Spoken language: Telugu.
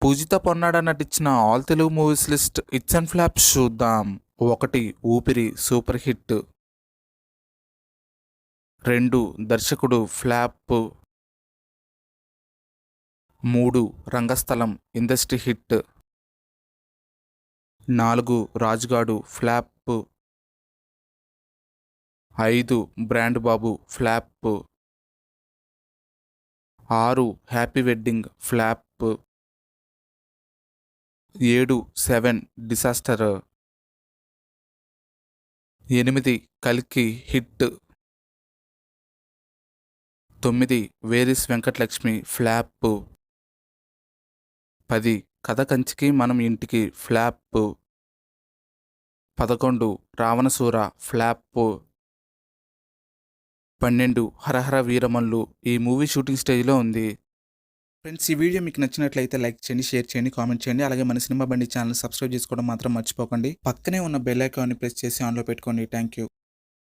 పూజిత పొన్నాడ నటించిన all Telugu movies list hits and flops చూద్దాం. 1. Oopiri super hit. 2. Darshakudu flop. 3. Rangasthalam industry hit. 4. Rajugadu flop. 5. Brand Babu flop. 6. Happy wedding flop. 7. 7 disaster. 8. కల్కి హిట్. 9. Where is Venkatalakshmi flop. 10. కథ కంచికి మనం ఇంటికి ఫ్లాప్. 11. రావణసూర ఫ్లాప్. 12. హరహర వీరమల్లు ఈ మూవీ షూటింగ్ స్టేజ్లో ఉంది. ఫ్రెండ్స్, ఈ వీడియో మీకు నచ్చినట్లయితే లైక్ చేయండి, షేర్ చేయండి, కామెంట్ చేయండి. అలాగే మన సినిమా బండి ఛానల్ సబ్స్క్రైబ్ చేసుకోవడం మాత్రం మర్చిపోకండి. పక్కనే ఉన్న బెల్ ఐకాన్ని ప్రెస్ చేసి ఆన్లో పెట్టుకోండి. Thank you.